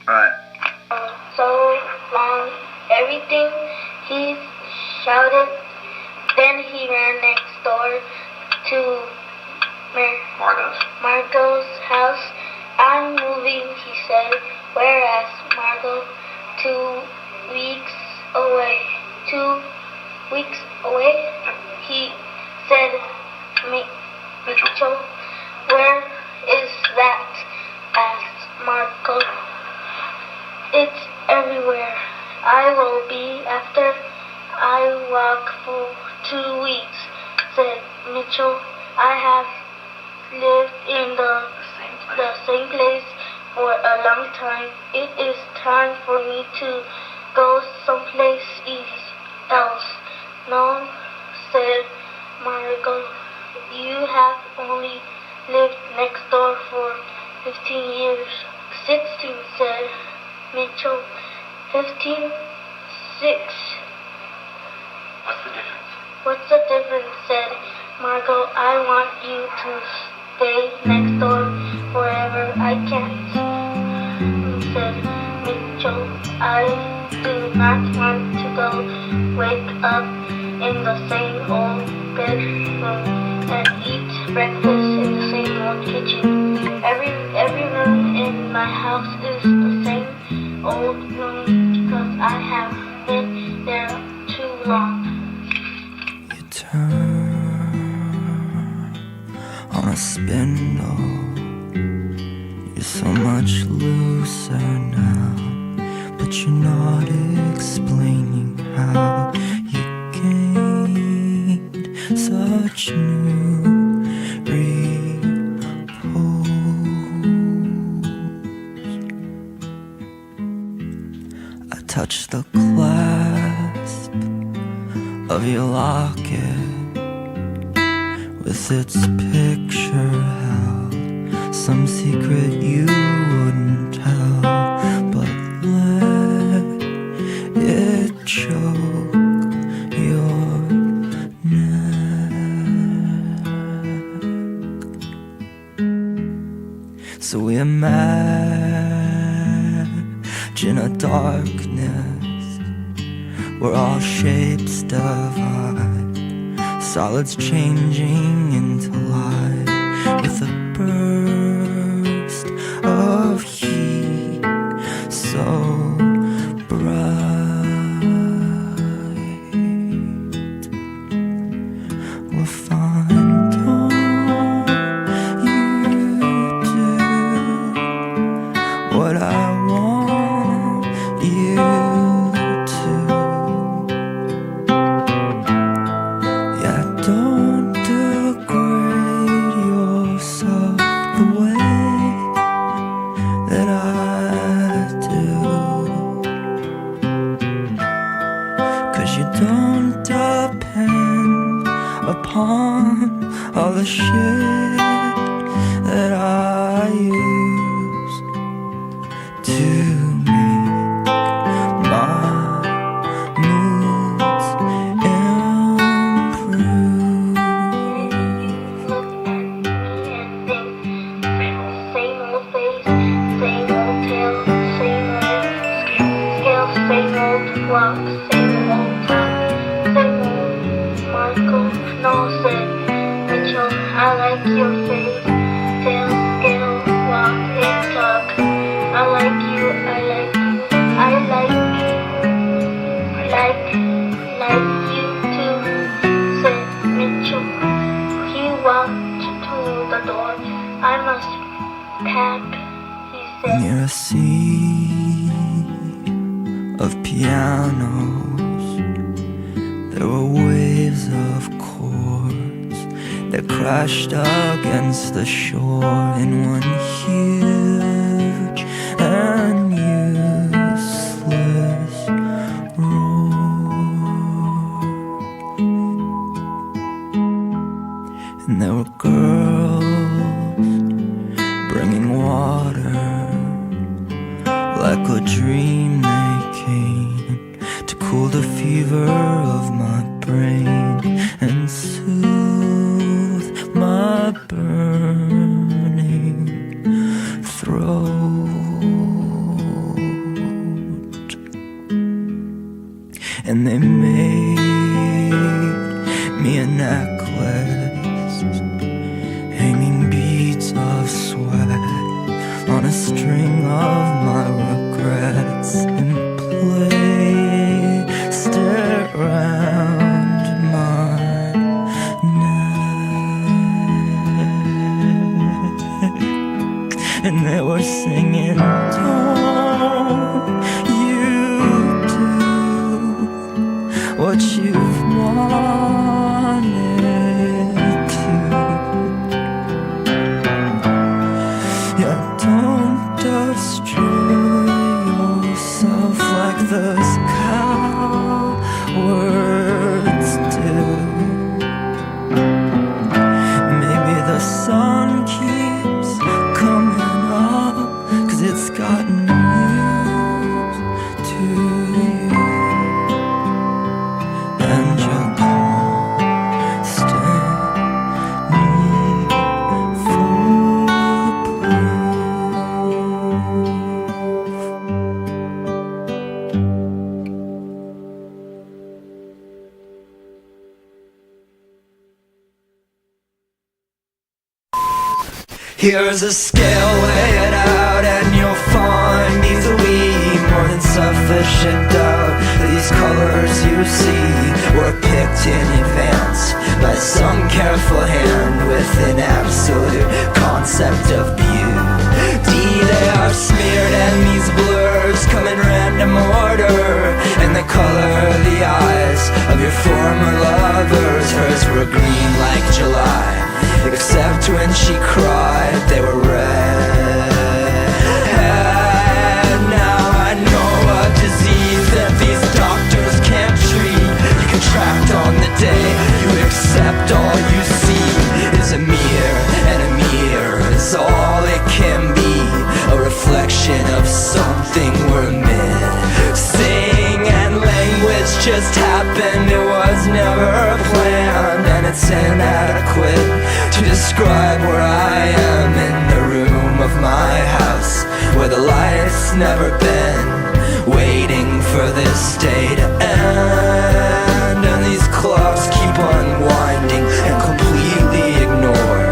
Right. So long, everything he shouted. Then he ran next door to Margot's house. I'm moving, he said. Whereas Margot, 2 weeks away. 2 weeks away? He said, Mitchell, where is that? Asked Margot. It's everywhere. I will be after I walk for 2 weeks, said Mitchell. I have lived in the same place for a long time. It is time for me to go someplace else. No, said Margot. You have only lived next door for 15 years. 16, said Mitchell. 15, 6. What's the difference, said Margot. I want you to stay next door forever. I can't, said Mitchell. I do not want to go wake up in the same old bedroom and eat breakfast in the same old kitchen. Every room in my house is the same old room because I have been there too long. You turn on a spindle. You're so much looser now, but you're not explaining how you gained such new touch the clasp of your locket with its picture held, some secret you wouldn't tell, but let it choke your neck. So we imagine a darkness where all shapes divide, solids changing into light with a burst of heat so bright. We'll find all you do what I want you. Don't degrade yourself the way that I do, 'cause you don't depend upon all the shit that I use to walk, same old time, same old Margot. No, said Mitchell, I like your face, tail, scale, walk, and talk. I like you, I like you, I like you too, said Mitchell. He walked to the door. I must pack, he said. Near a sea of pianos, there were waves of chords that crashed against the shore in one huge and useless roar. And there were girls bringing water like a dream. To cool the fever of my brain and soothe my burning throat. and they were singing, don't you do what you've wanted to. Yeah, don't destroy yourself like those cowards do. Maybe the sun keeps coming up 'cause it's gotten used to you and your constant need for here's a scale, weigh it out, and you'll find easily more than sufficient doubt that these colors you see were picked in advance by some careful hand with an absolute concept of beauty. They are smeared and these blurs come in random order, and they color the eyes of your former lovers. Hers were green like July, except when she cried, they were red. And now I know a disease that these doctors can't treat. You contract on the day you accept all you see is a mirror, and a mirror is all it can be, a reflection of something we're missing. And language just happened, it was never planned, and it's inadequate to describe where I am in the room of my house where the light's never been, waiting for this day to end. And these clocks keep unwinding and completely ignore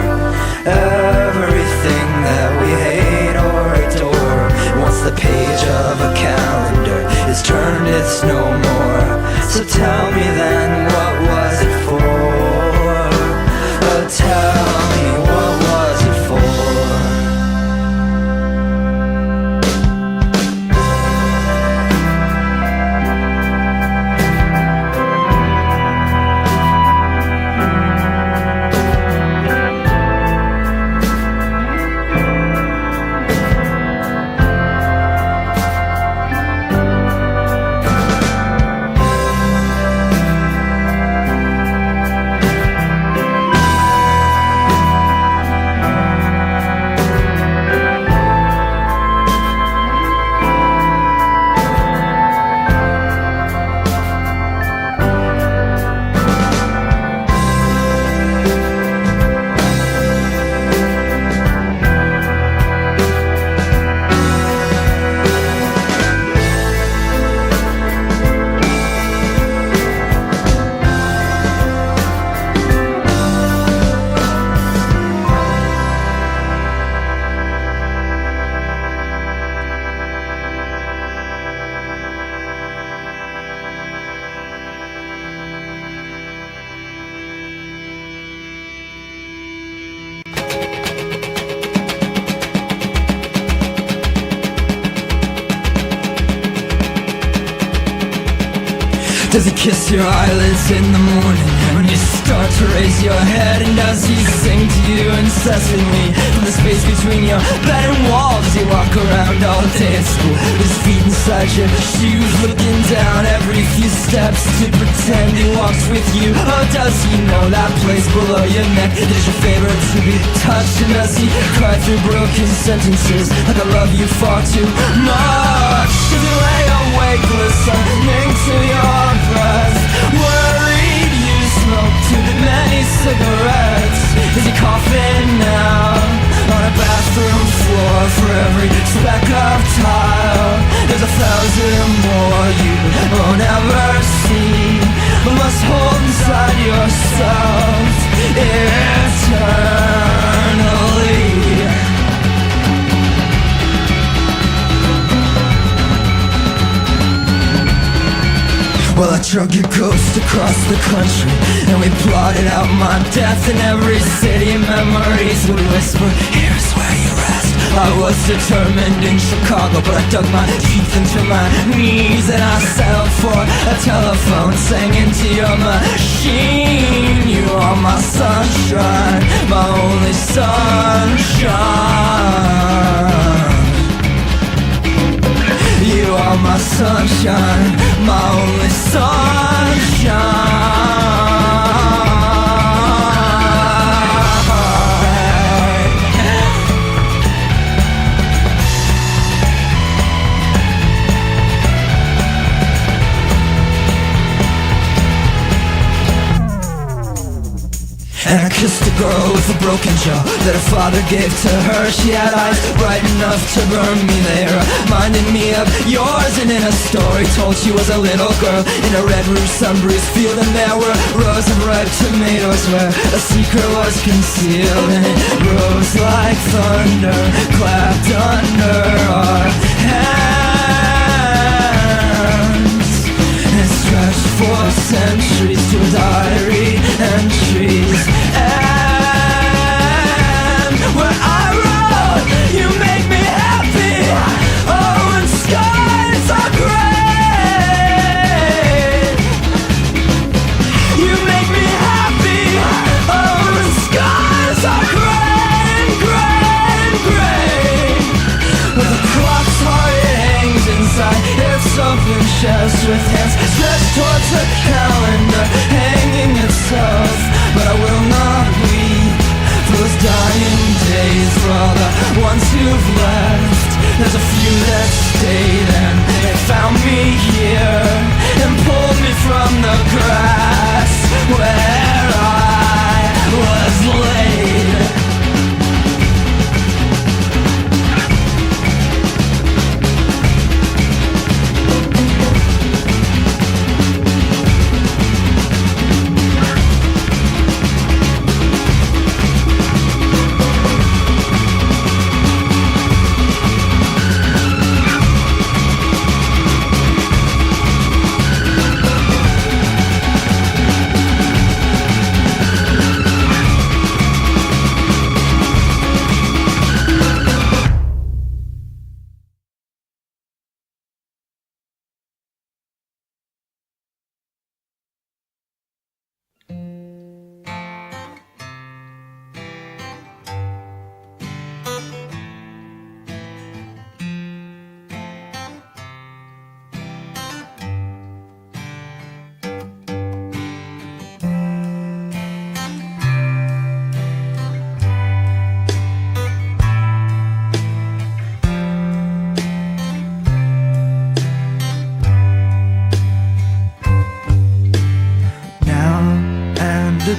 everything that we hate or adore. Once the page of a calendar is turned, it's no more. So tell me then, what was it for? Tell me, what was it for? Does he kiss your eyelids in the morning when you start to raise your head? And does he sing to you incessantly from the space between your bed and walls? Does he walk around all day at school with his feet inside your shoes, looking down every few steps to pretend he walks with you? Or does he know that place below your neck is your favorite to be touched? And does he cry through broken sentences like I love you far too much? Does he lay awake listening to your breath, worried you smoke too many cigarettes? Is he coughing now on a bathroom floor for every speck of tile? There's 1,000 more you won't ever see, but must hold inside yourself eternally. Well, I drug your ghost across the country, and we plotted out my death in every city. Memories would whisper, here's where you rest. I was determined in Chicago, but I dug my teeth into my knees and I settled for a telephone, sang into your machine. You are my sunshine, my only sunshine. You are my sunshine, my only sunshine. And I kissed a girl with a broken jaw that her father gave to her. She had eyes bright enough to burn me. They reminded me of yours. And in a story told she was a little girl in a red roof sun-bruised field, and there were rows of ripe tomatoes where a secret was concealed. And it rose like thunder, clapped under our hands. It stretched for centuries to a diary entries. And when I wrote, you make me happy. Oh, and skies are gray. You make me happy. Oh, and skies are gray and gray and gray. With a clock's heart, it hangs inside its open chest, with hands stretched towards the calendar, hanging itself. But I will not weep for those dying days, for all the ones who've left. There's a few that stayed, and they found me here and pulled me from the grass where I was laid.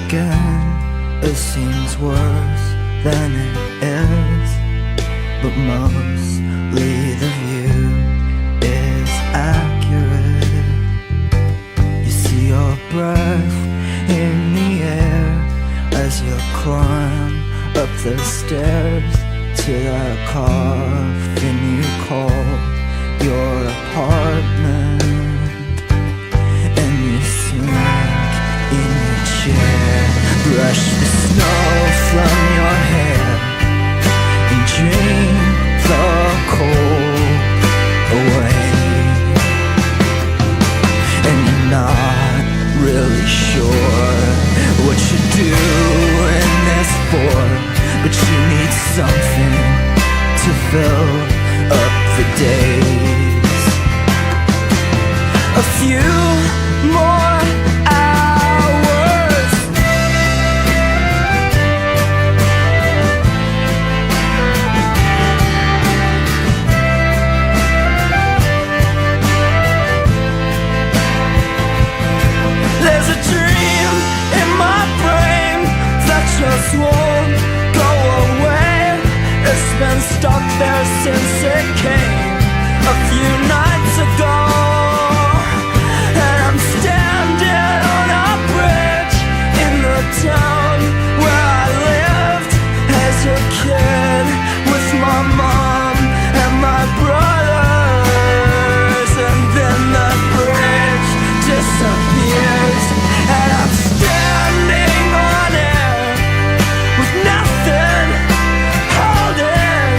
Again, it seems worse than it is, but mostly the view is accurate. You see your breath in the air as you climb up the stairs to that coffin you call your apartment, and you sink in your chair, brush the snow from your hair, and drink the cold away. And you're not really sure what you're doing this for, but you need something to fill up the days. A few more hours. There's a dream in my brain that just won't go away. It's been stuck there since it came a few nights ago. And I'm standing on a bridge in the town where I lived as a kid, with my mom and my brothers. And then the bridge disappears, and I'm standing on it with nothing holding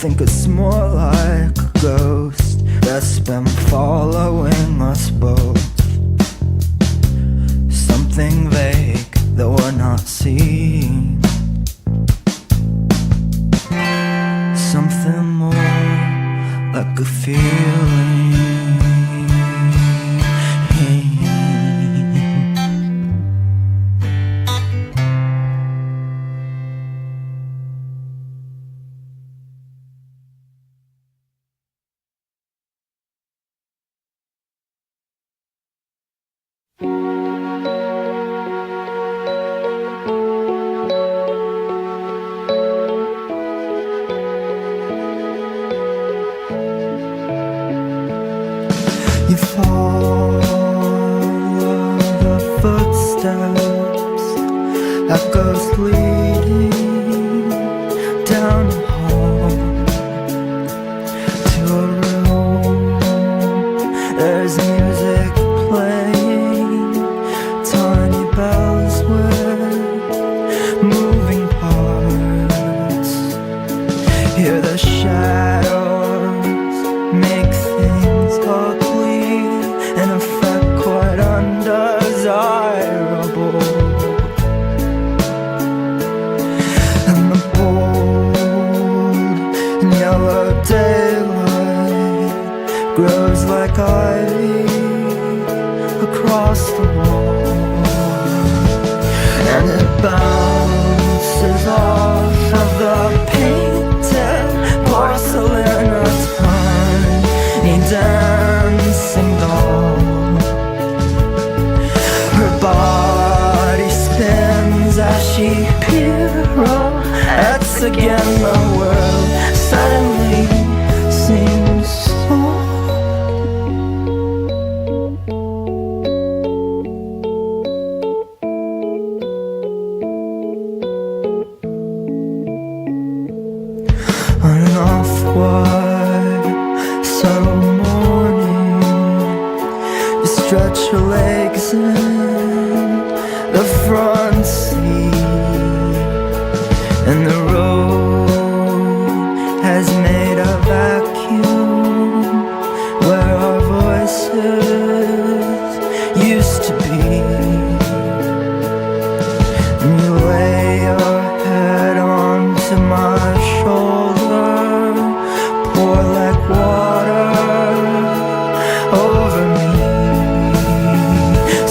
think it's more like a ghost that's been following us both. Something vague that we're not seeing. Something more like a feeling. You follow the footsteps that goes leading down the hall to a room. There's music playing, tiny bells with moving parts. Hear the shadows make things ugly and effect quite undesirable. And the bold and yellow daylight grows like ivy across the wall, and it bounces off of the painted porcelain of tiny dancing doll. Her body spins as she pirouettes again. The world suddenly seems small. On an off-white subtle morning, you stretch your legs in the front seat, and the road has made a vacuum where our voices used to be. And you lay your head onto my shoulder, pour like water over me.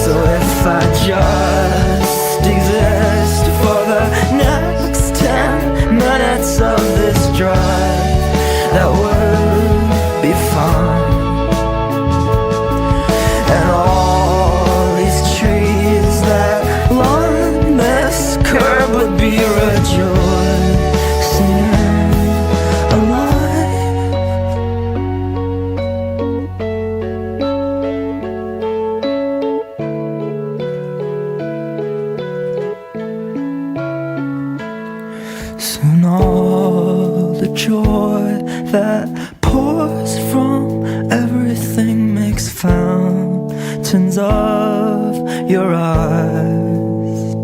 So if I just exist for the next 10 minutes of this drive, that would be fine. And all these trees that line this curb would be rejoicing alive. Soon all the joy that pours from everything makes fountains of your eyes,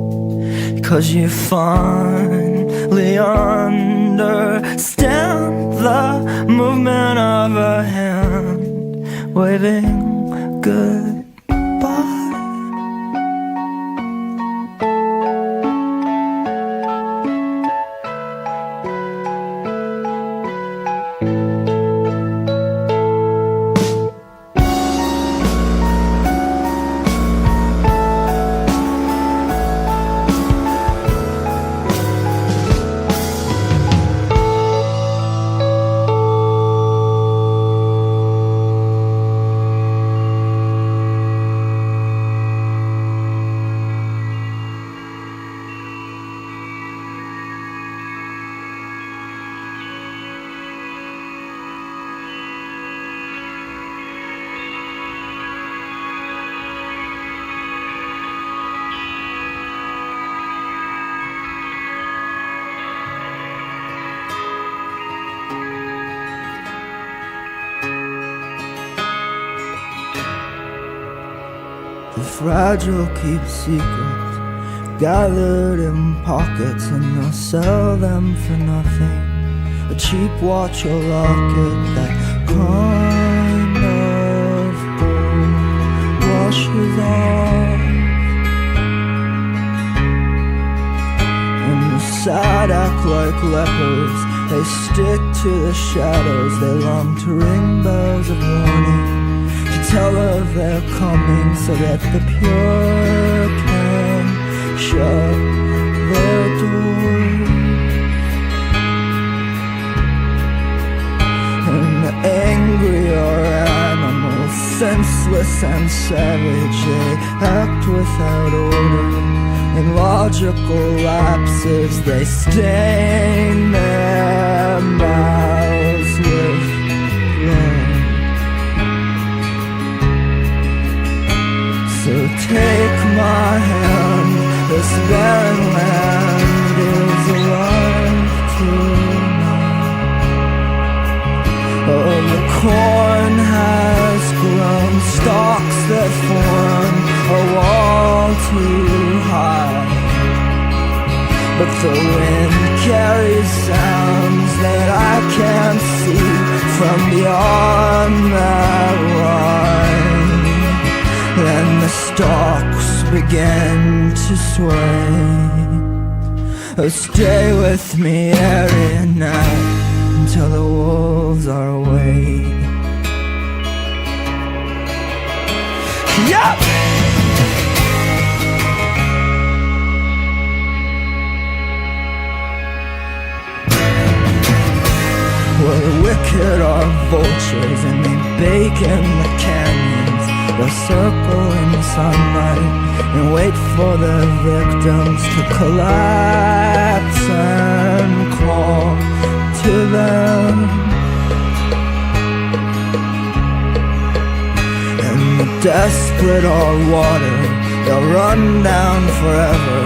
'cause you finally understand the movement of a hand waving goodbye. The fragile keep secrets gathered in pockets, and they'll sell them for nothing a cheap watch or locket, that kind of gold washes off. And the sad act like lepers, they stick to the shadows, they long to ring bells of warning, to tell of their coming, so that the pure can shut their doors. And the angrier animals, senseless and savage, they act without order. In logical lapses, they stain their mouths with blood. So take my hand, this barren land is alive tonight. Oh, the corn has grown stalks that form a wall too high, but the wind carries sounds that I can't see from beyond that line. Then the stalks begin to sway. Oh, stay with me every night until the wolves are away. Yup! Well, the wicked are vultures and they bake in the canyons. They'll circle in the sunlight and wait for their victims to collapse and crawl to them. And the desperate are water, they'll run down forever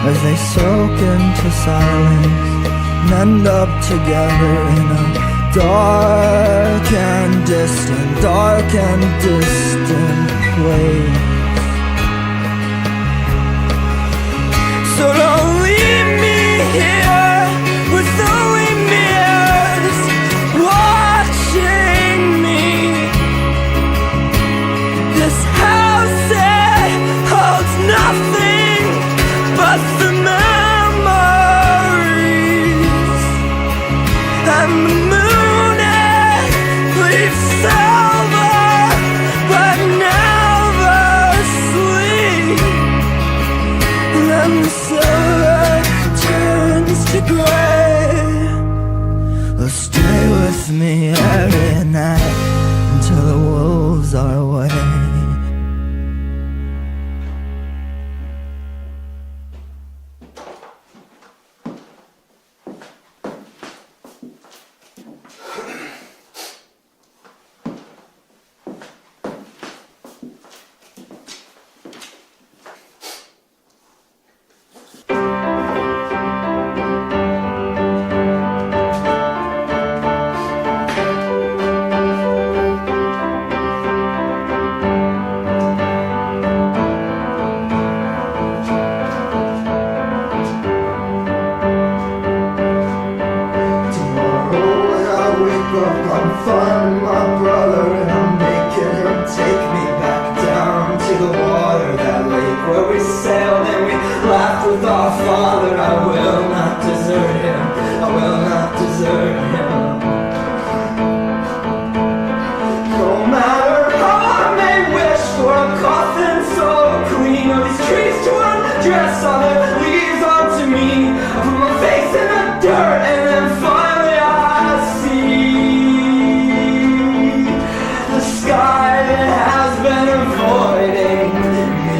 as they soak into silence and end up together in a dark and distant place. So don't leave me here with only mirrors watching me. This house, it holds nothing but the memories, and the moon, it leaves silver but never sleep. And the silver turns to gray. Oh, stay with me every night until the wolves are away. I'm finding my brother and I'm making him take me back down to the water, that lake where we sailed and we laughed with our father. I will not desert him, I will not desert him. No matter how I may wish for a coffin so clean, or these trees to undress all their leaves onto me, I put my face in the dirt and then finally I see the sky that has been avoiding me.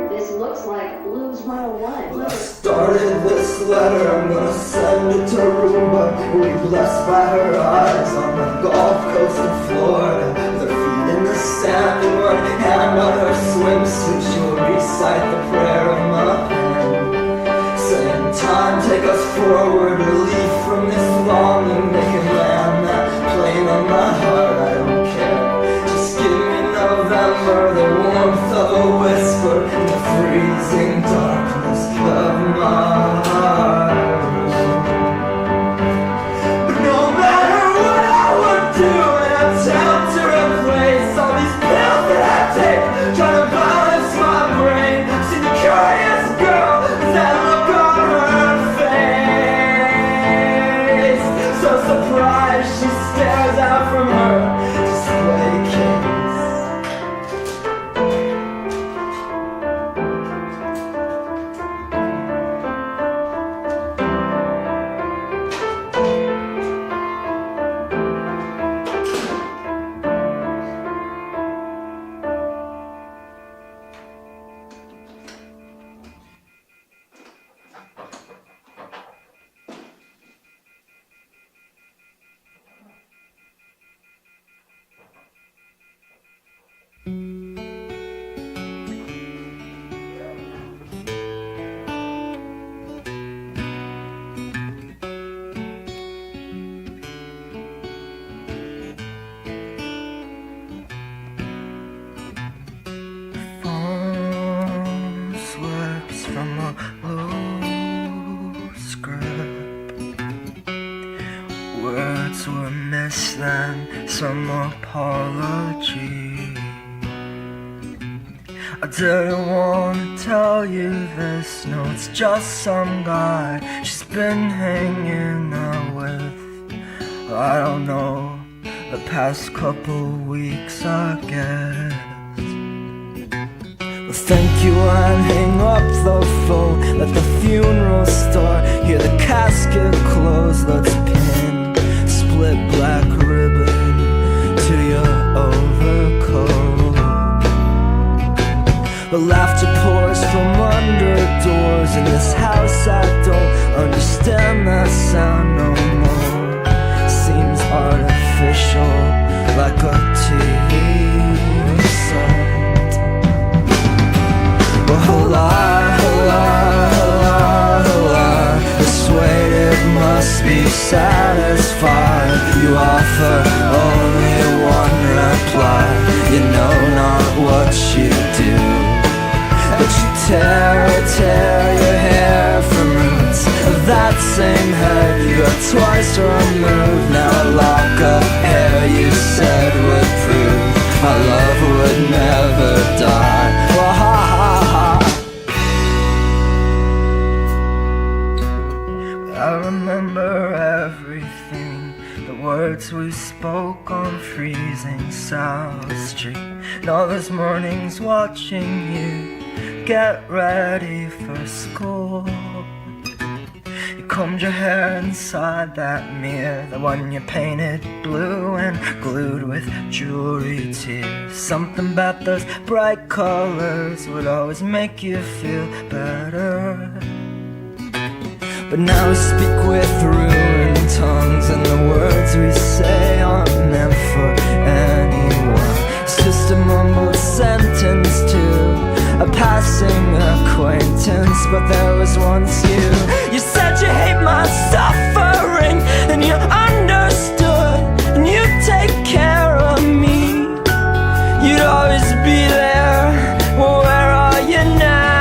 This looks like Blues 101. I started this letter, I'm gonna send it to Roomba. We'll be blessed by her eyes on the Gulf Coast of Florida, with her feet in the sand and one hand on her swimsuit. She'll recite the prayer of my pen, saying, time, take us forward, relief from this longing. They can land that plane on my heart, I don't care. Just give me November, the warmth of a whisper in the freezing darkness of my heart. But no matter what I would do, and I attempt to replace all these pills that I take, trying to balance my brain. See the curious girl with that look on her face, so surprised she stares out from her display case. Foam slips from a loose grip. Words were missed, then some apology. I didn't want to tell you this, no, it's just some guy she's been hanging out with. I don't know, the past couple weeks, I guess. Well, thank you, and hang up the phone. Let the funeral start. Hear the casket close. Let's pin split black ribbon to your overcoat. The laughter pours from under doors. In this house I don't understand that sound no more. Seems artificial, like a TV set. But hola, hola, hola, hola, persuaded must be satisfied. You offer only one reply. You know not what you do, but you tear your hair from roots of that same head you got twice removed. Now a lock of hair you said would prove our love would never die. Well, ha ha ha. I remember everything, the words we spoke on freezing South Street, and all those mornings watching you get ready for school. You combed your hair inside that mirror, the one you painted blue and glued with jewelry tears. Something about those bright colors would always make you feel better. But now we speak with ruined tongues, and the words we say aren't meant for anyone. It's just a mumbled sentence to a passing acquaintance. But there was once you said you hate my suffering, and you understood, and you'd take care of me. You'd always be there. Well, where are you now?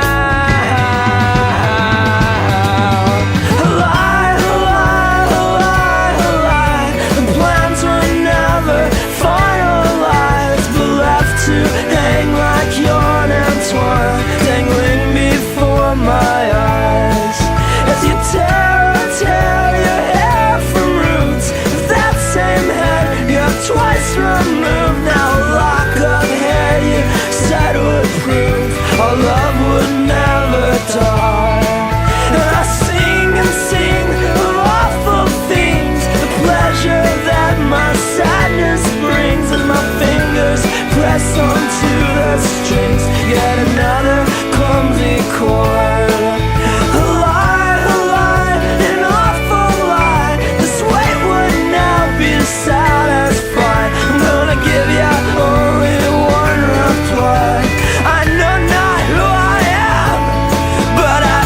To hang like Yarn Antoine, dangling before my eyes, as you tear your hair from roots of that same head you have twice removed. Now a lock of hair you said would prove our love would never die. And I sing and sing of awful things, the pleasure that my sadness brings, and my fingers press onto the strings. Yet another clumsy chord. A lie, an awful lie. This weight would now be satisfied. I'm gonna give you only one reply. I know not who I am, but I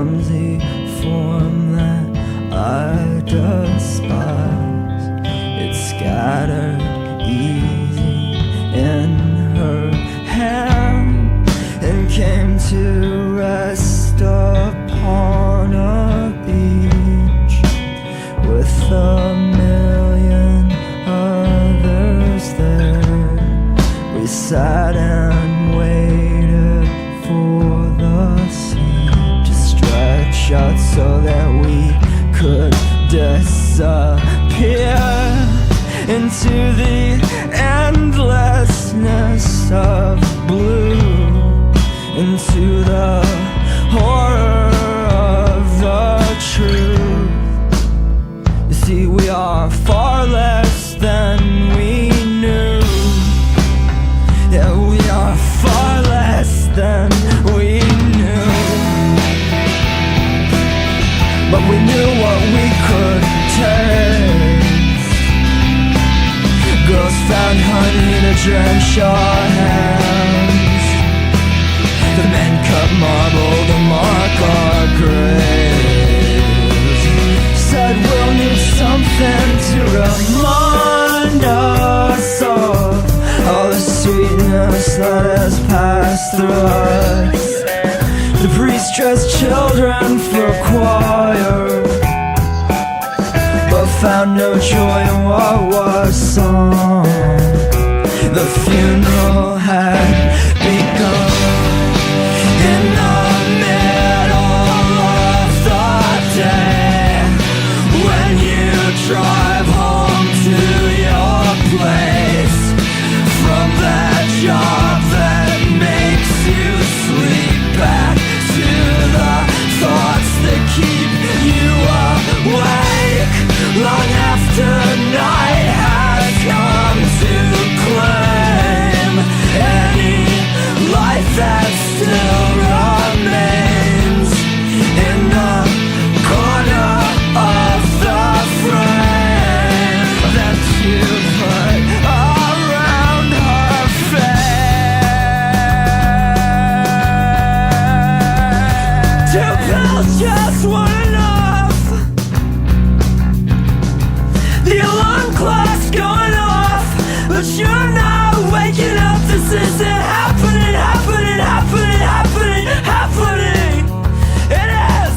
clumsy form that I despise. It's scattered easy in her hand and came to rest upon a beach with a million others there. We sat and waited for the sea to stretch out so that we could disappear into the endlessness of blue, into the horror of the truth. You see, we are far less than we knew. Yeah, we are far less than we knew. But we knew what we could taste. Girls found honey to drench our hands. The men cut marble to mark our graves. Said we'll need something to remind us of all the sweetness that has passed through us. The priest dressed children for choir, but found no joy in what was sung. The funeral had begun. In the middle of the day, when you drive home to your place from that job that makes you sleep, back to the thoughts that keep you awake long after night has come to claim any life that still remains in the corner of the frame that you put around her face. 2 pills just weren't enough. The alarm clock's going off, but you're not waking up. This isn't happening, happening, happening, happening, happening. It is.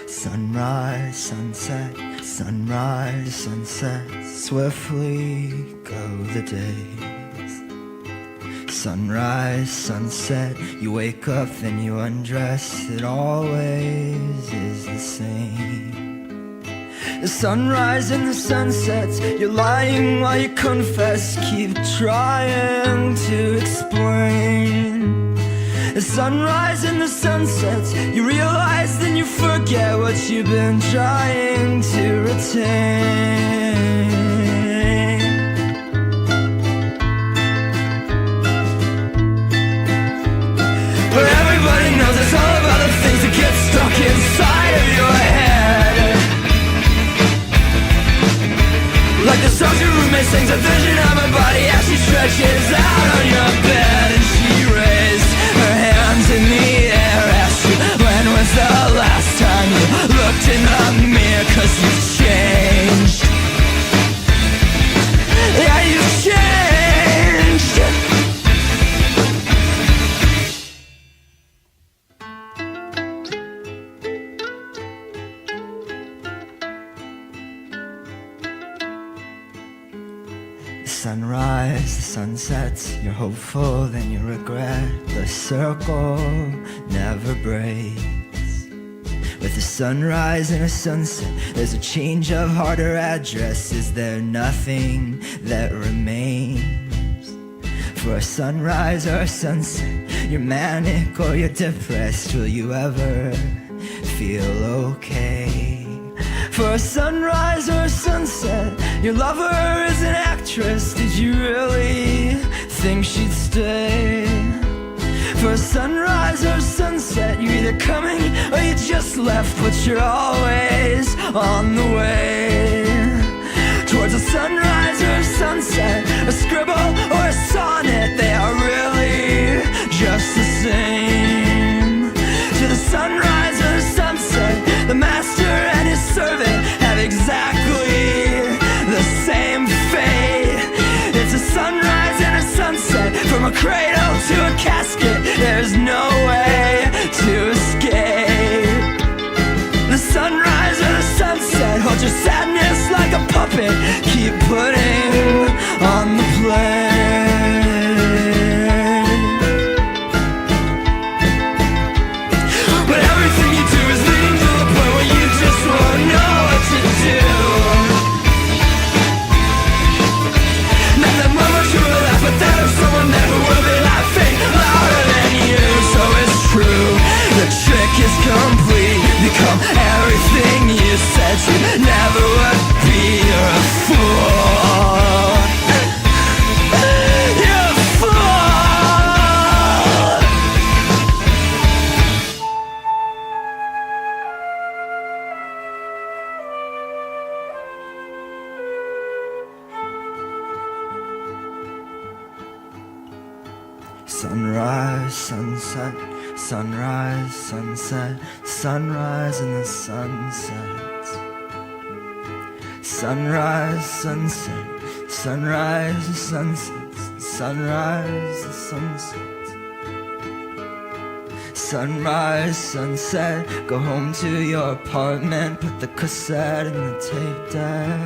Sunrise, sunset, sunrise, sunset, swiftly go the days. Sunrise, sunset, you wake up, then you undress, it always is the same. The sunrise and the sunsets, you're lying while you confess, keep trying to explain. The sunrise and the sunsets, you realize, then you forget what you've been trying to retain. But everybody knows it's all about the things that get stuck inside of your head. Like the songs your roommate sings, a vision of my body as she stretches out on your bed. And she raised her hands in the air, asked you, when was the last time you looked in the mirror? 'Cause you've changed. Yeah, you've changed. Sunrise, the sunsets, you're hopeful, then you regret. The circle never breaks. With With a sunrise and a sunset, there's a change of heart or address. Is there nothing that remains? For a sunrise or a sunset, you're manic or you're depressed. Will you ever feel okay? For a sunrise or a sunset, your lover is an actress. Did you really think she'd stay? For a sunrise or a sunset, you're either coming or you just left, but you're always on the way towards a sunrise or a sunset, a scribble or a sonnet. They are really just the same. To the sunrise or the sunset, the master and his servant have exactly the same fate. It's a sunrise and a sunset, from a cradle to a casket. There's no way to escape. The sunrise or the sunset, hold your sadness like a puppet. Keep putting on the play. But everything you do is leading to the point where you just won't know what to do. Not that moment you will laugh, but there's someone there who will be laughing louder than you. So it's true, the trick is complete. Become everything you said you never would be. You're a fool. You're a fool. Sunrise, sunset, sunrise, sunset, sunrise and the sunset. Sunrise, sunset, sunrise, sunset, sunrise, sunset. Sunrise, sunset, go home to your apartment, put the cassette in the tape deck,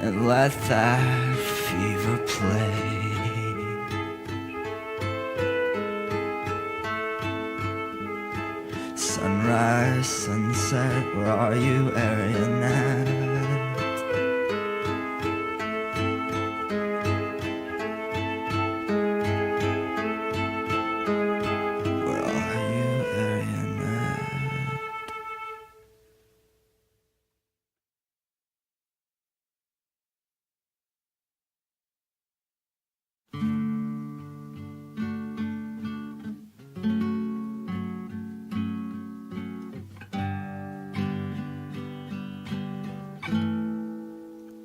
and let that fever play. Sunrise, sunset, where are you, Arianette? Where are you, Arianette?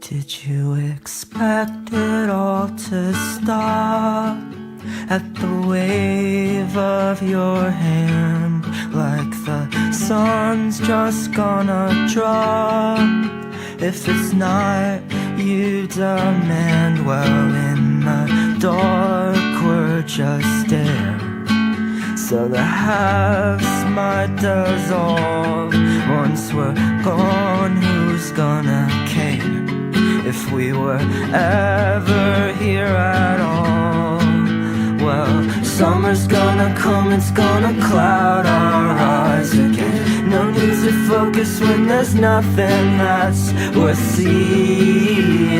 Did you expect it all to stop at the wave of your hand? Like the sun's just gonna drop. If it's not, you demand. Well, in the dark we're just there, so the halves might dissolve. Once we're gone, who's gonna care if we were ever here at all? Well, summer's gonna come, it's gonna cloud our eyes again. No need to focus when there's nothing that's worth seeing.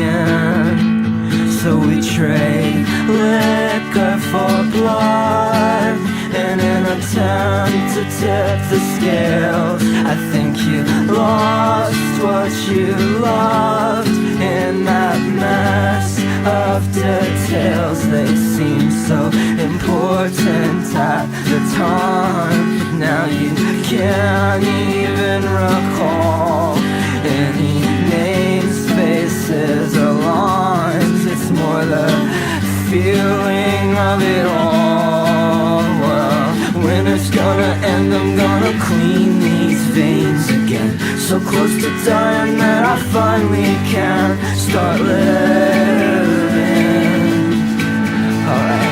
So we trade liquor for blood in an attempt to tip the scales. I think you lost what you loved in that mess of details. They seem so important at the time. Now you can't even recall any names, faces, or lines. It's more the feeling of it all. Well, winter's gonna end, I'm gonna clean these veins again. So close to dying that I finally can start living. Alright.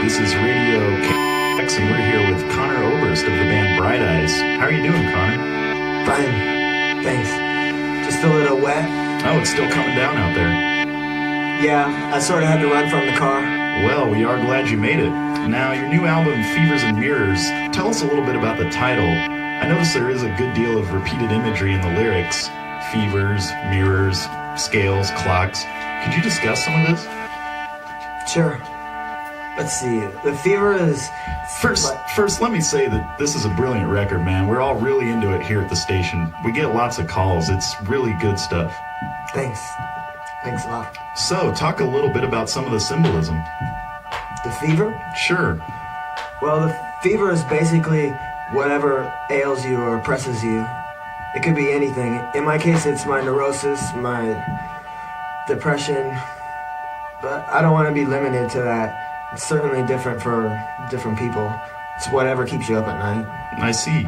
This is Radio KX, and we're here with Connor Oberst of the band Bright Eyes. How are you doing, Connor? Fine, thanks. Just a little wet. Oh, it's still coming down out there. Yeah, I sort of had to run from the car. Well, we are glad you made it. Now, your new album, Fevers and Mirrors, tell us a little bit about the title. I notice there is a good deal of repeated imagery in the lyrics. Fevers, mirrors, scales, clocks. Could you discuss some of this? Sure. Let's see. The fever is... First, let me say that this is a brilliant record, man. We're all really into it here at the station. We get lots of calls. It's really good stuff. Thanks. Thanks a lot. So, talk a little bit about some of the symbolism. The fever? Sure. Well, the fever is basically whatever ails you or oppresses you. It could be anything. In my case, it's my neurosis, my depression, but I don't want to be limited to that. It's certainly different for different people. It's whatever keeps you up at night. I see.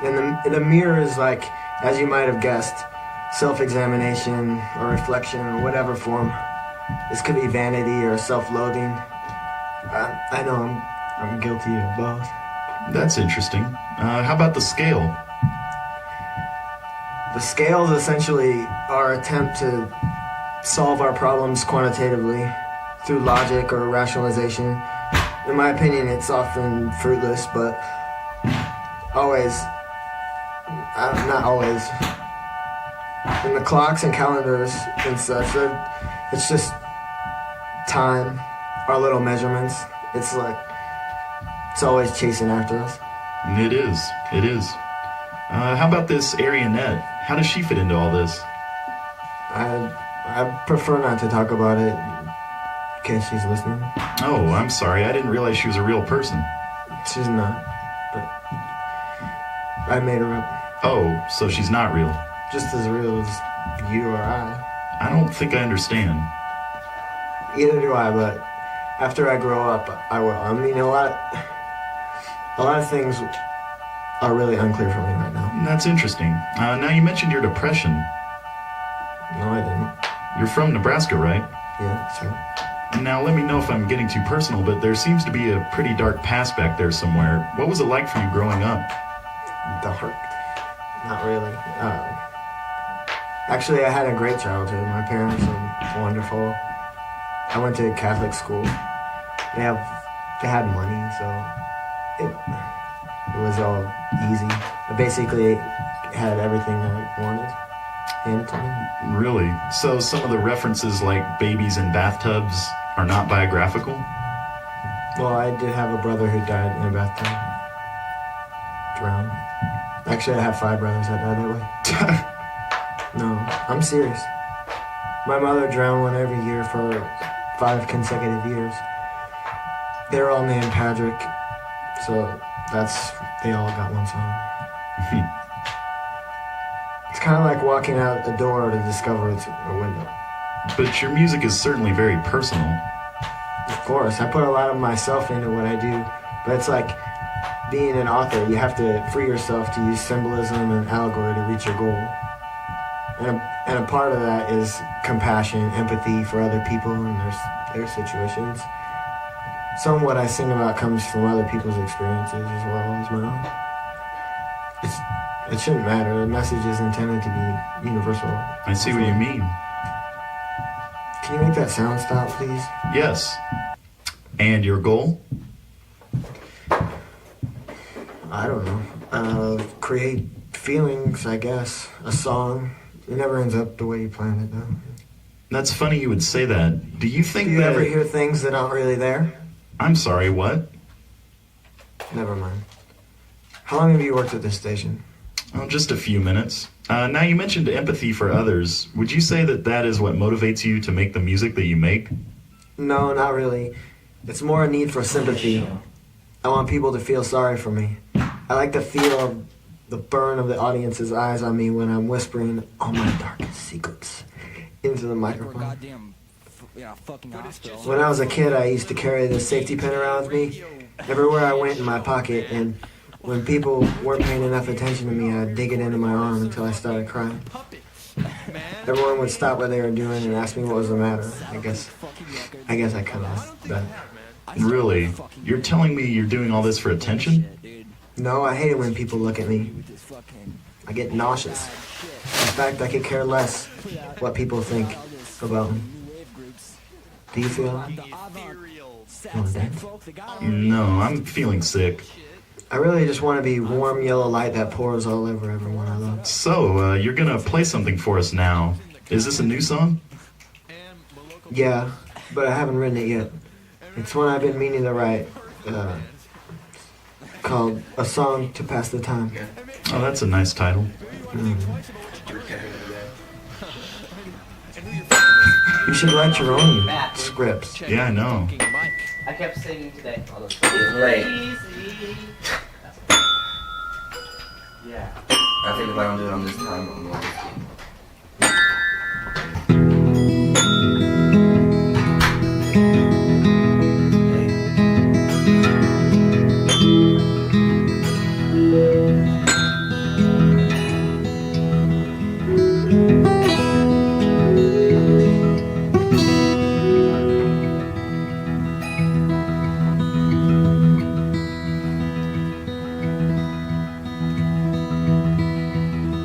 And the mirror is like, as you might have guessed, self-examination or reflection or whatever form. This could be vanity or self-loathing. I know I'm guilty of both. That's interesting. How about the scale? The scales essentially our attempt to solve our problems quantitatively through logic or rationalization. In my opinion, it's often fruitless, but not always. And the clocks and calendars and such, it's just time, our little measurements. It's like, it's always chasing after us. It is. How about this Arionette? How does she fit into all this? I prefer not to talk about it in case she's listening. Oh, I'm sorry. I didn't realize she was a real person. She's not, but I made her up. Oh, so she's not real. Just as real as you or I. I don't think I understand. Either do I, but after I grow up, I will. I mean, a lot of things are really unclear for me right now. That's interesting. Now, you mentioned your depression. No, I didn't. You're from Nebraska, right? Yeah, that's right. Now, let me know if I'm getting too personal, but there seems to be a pretty dark past back there somewhere. What was it like for you growing up? Dark? Not really. Actually, I had a great childhood. My parents were wonderful. I went to Catholic school. They had money, so it was all easy. I basically had everything I wanted handed to me. Really? So some of the references like babies in bathtubs are not biographical? Well, I did have a brother who died in a bathtub. Drowned. Actually, I have 5 brothers that died that way. No, I'm serious. My mother drowned one every year for 5 consecutive years. They're all named Patrick, so they all got one song. It's kind of like walking out a door to discover it's a window. But your music is certainly very personal. Of course, I put a lot of myself into what I do, but it's like being an author. You have to free yourself to use symbolism and allegory to reach your goal. And a part of that is compassion, empathy for other people and their situations. Some of what I sing about comes from other people's experiences as well as my own. It shouldn't matter. The message is intended to be universal. I see what you mean. Can you make that sound stop, please? Yes. And your goal? I don't know. Create feelings, I guess. A song. It never ends up the way you planned it, though. That's funny you would say that. Do you think Do you that... ever hear things that aren't really there? I'm sorry, what? Never mind. How long have you worked at this station? Oh, just a few minutes. Now, you mentioned empathy for others. Would you say that is what motivates you to make the music that you make? No, not really. It's more a need for sympathy. I want people to feel sorry for me. I like to feel the burn of the audience's eyes on me when I'm whispering all my darkest secrets into the microphone. When I was a kid, I used to carry this safety pin around with me everywhere I went in my pocket, and when people weren't paying enough attention to me, I'd dig it into my arm until I started crying. Everyone would stop what they were doing and ask me what was the matter. I guess I kind of that. Really? You're telling me you're doing all this for attention? No, I hate it when people look at me. I get nauseous. In fact, I could care less what people think about me. Do you feel that? Want to dance? No, I'm feeling sick. I really just want to be warm yellow light that pours all over everyone I love. So, you're gonna play something for us now. Is this a new song? Yeah, but I haven't written it yet. It's one I've been meaning to write. Called A Song to Pass the Time. Oh, that's a nice title. You should write your own scripts. Yeah, I know. I kept singing today. It's late. Yeah. I think if I don't do it on this time, I'm going to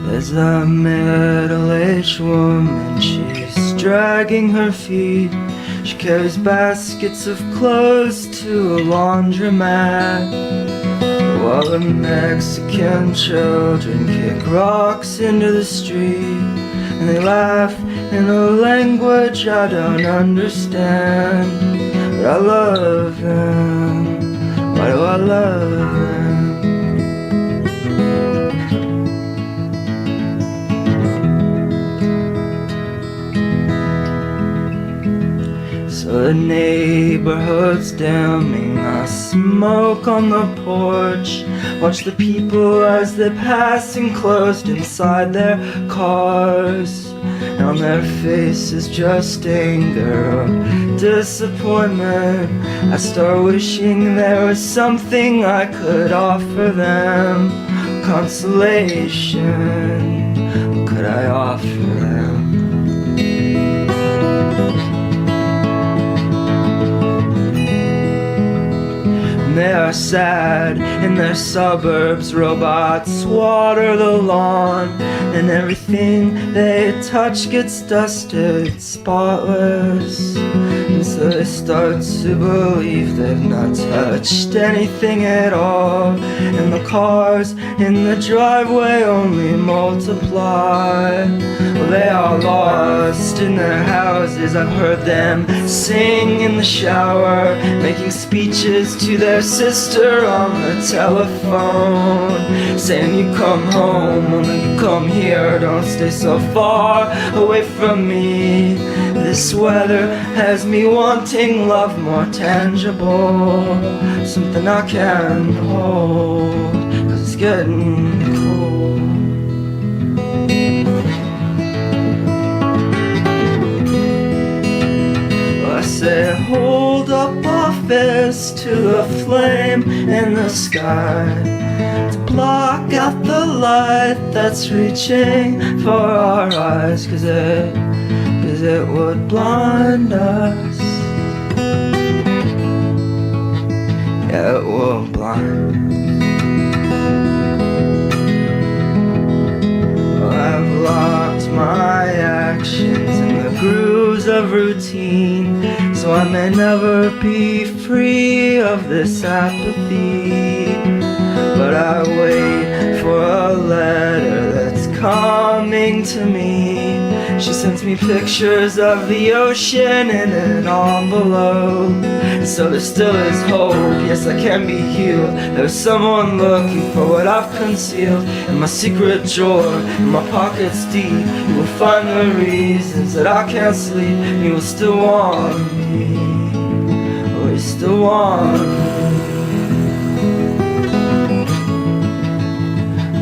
There's a middle-aged woman, she's dragging her feet. She carries baskets of clothes to a laundromat, while the Mexican children kick rocks into the street, and they laugh in a language I don't understand. But I love them. Why do I love them? So the neighborhood's dimming, I smoke on the porch, watch the people as they pass enclosed inside their cars, and on their faces just anger or disappointment. I start wishing there was something I could offer them, consolation. What could I offer them? They are sad in their suburbs, robots water the lawn, and everything they touch gets dusted spotless. And so they start to believe they've not touched anything at all, and the cars in the driveway only multiply. Well, they are lost in their houses. I've heard them sing in the shower, making speeches to their sister on the telephone, saying you come home, only you come here, don't stay so far away from me. This weather has me wanting love more tangible, something I can hold, 'cause it's getting cold. I say hold up our fist to the flame in the sky, to block out the light that's reaching for our eyes, 'cause it would blind us. Yeah, it will blind us. I've locked my actions in the grooves of routine, so I may never be free of this apathy. But I wait for a letter that's coming to me. She sends me pictures of the ocean in an envelope. So there still is hope, yes I can be healed. There's someone looking for what I've concealed in my secret drawer, in my pockets deep. You will find the reasons that I can't sleep. You will still want me, oh you still want me,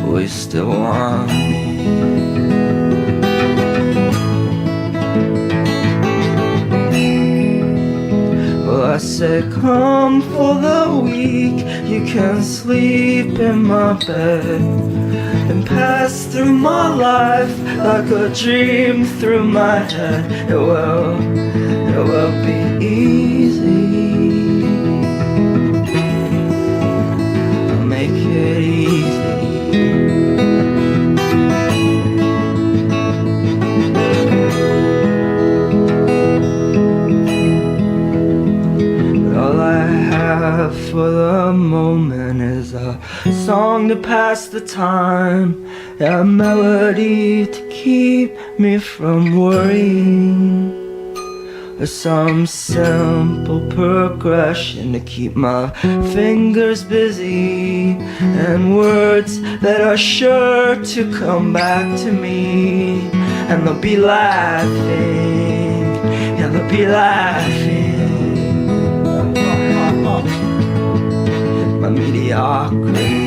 oh you still want me. I say come for the week, you can sleep in my bed and pass through my life like a dream through my head. It will be easy. the moment is a song to pass the time, a melody to keep me from worrying, or some simple progression to keep my fingers busy, and words that are sure to come back to me, and they'll be laughing, yeah, they'll be laughing. My mediocrity